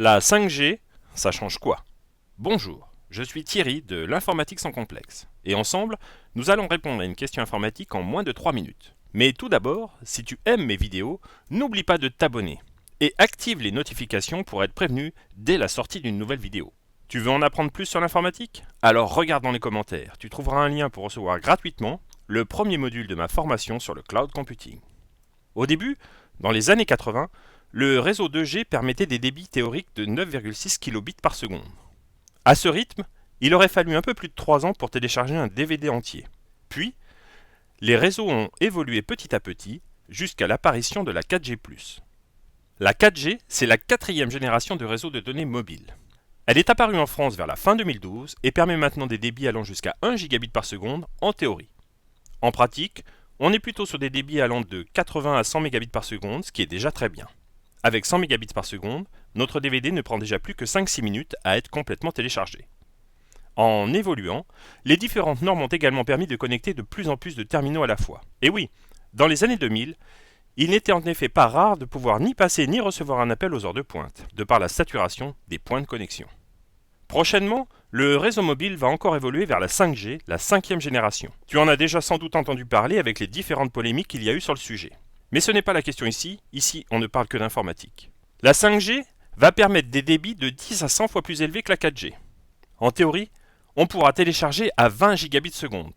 La 5G, ça change quoi? Bonjour, je suis Thierry de l'informatique sans complexe. Et ensemble, nous allons répondre à une question informatique en moins de 3 minutes. Mais tout d'abord, si tu aimes mes vidéos, n'oublie pas de t'abonner et active les notifications pour être prévenu dès la sortie d'une nouvelle vidéo. Tu veux en apprendre plus sur l'informatique? Alors regarde dans les commentaires, tu trouveras un lien pour recevoir gratuitement le premier module de ma formation sur le cloud computing. Au début, dans les années 80, le réseau 2G permettait des débits théoriques de 9,6 kilobits par seconde. À ce rythme, il aurait fallu un peu plus de 3 ans pour télécharger un DVD entier. Puis, les réseaux ont évolué petit à petit jusqu'à l'apparition de la 4G+. La 4G, c'est la quatrième génération de réseau de données mobile. Elle est apparue en France vers la fin 2012 et permet maintenant des débits allant jusqu'à 1 gigabit par seconde en théorie. En pratique, on est plutôt sur des débits allant de 80 à 100 mégabits par seconde, ce qui est déjà très bien. Avec 100 mégabits par seconde, notre DVD ne prend déjà plus que 5-6 minutes à être complètement téléchargé. En évoluant, les différentes normes ont également permis de connecter de plus en plus de terminaux à la fois. Et oui, dans les années 2000, il n'était en effet pas rare de pouvoir ni passer ni recevoir un appel aux heures de pointe, de par la saturation des points de connexion. Prochainement, le réseau mobile va encore évoluer vers la 5G, la cinquième génération. Tu en as déjà sans doute entendu parler avec les différentes polémiques qu'il y a eu sur le sujet. Mais ce n'est pas la question ici, on ne parle que d'informatique. La 5G va permettre des débits de 10 à 100 fois plus élevés que la 4G. En théorie, on pourra télécharger à 20 gigabits seconde.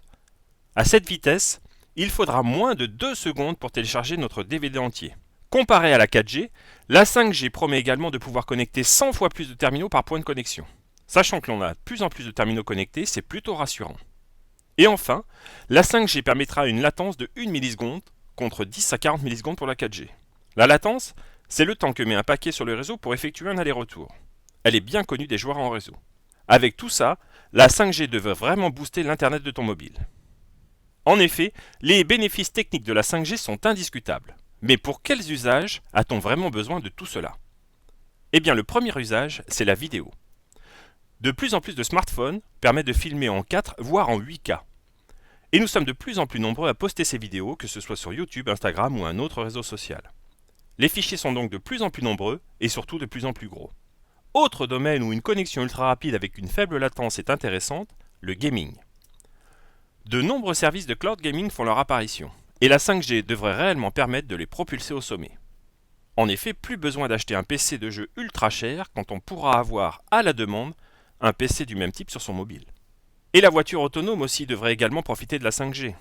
À cette vitesse, il faudra moins de 2 secondes pour télécharger notre DVD entier. Comparé à la 4G, la 5G promet également de pouvoir connecter 100 fois plus de terminaux par point de connexion. Sachant que l'on a de plus en plus de terminaux connectés, c'est plutôt rassurant. Et enfin, la 5G permettra une latence de 1 milliseconde contre 10 à 40 millisecondes pour la 4G. La latence, c'est le temps que met un paquet sur le réseau pour effectuer un aller-retour. Elle est bien connue des joueurs en réseau. Avec tout ça, la 5G devrait vraiment booster l'Internet de ton mobile. En effet, les bénéfices techniques de la 5G sont indiscutables. Mais pour quels usages a-t-on vraiment besoin de tout cela? Eh bien, le premier usage, c'est la vidéo. De plus en plus de smartphones permettent de filmer en 4 voire en 8K. Et nous sommes de plus en plus nombreux à poster ces vidéos, que ce soit sur YouTube, Instagram ou un autre réseau social. Les fichiers sont donc de plus en plus nombreux et surtout de plus en plus gros. Autre domaine où une connexion ultra rapide avec une faible latence est intéressante, le gaming. De nombreux services de cloud gaming font leur apparition, et la 5G devrait réellement permettre de les propulser au sommet. En effet, plus besoin d'acheter un PC de jeu ultra cher quand on pourra avoir, à la demande, un PC du même type sur son mobile. Et la voiture autonome aussi devrait également profiter de la 5G.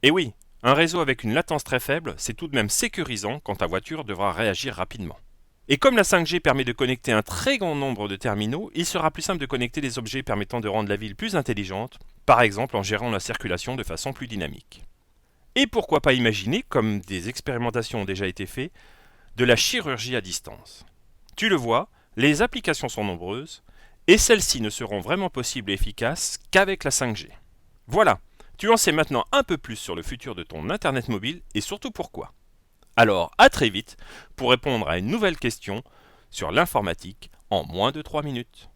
Et oui, un réseau avec une latence très faible, c'est tout de même sécurisant quand ta voiture devra réagir rapidement. Et comme la 5G permet de connecter un très grand nombre de terminaux, il sera plus simple de connecter les objets permettant de rendre la ville plus intelligente, par exemple en gérant la circulation de façon plus dynamique. Et pourquoi pas imaginer, comme des expérimentations ont déjà été faites, de la chirurgie à distance. Tu le vois, les applications sont nombreuses, et celles-ci ne seront vraiment possibles et efficaces qu'avec la 5G. Voilà, tu en sais maintenant un peu plus sur le futur de ton Internet mobile et surtout pourquoi. Alors à très vite pour répondre à une nouvelle question sur l'informatique en moins de 3 minutes.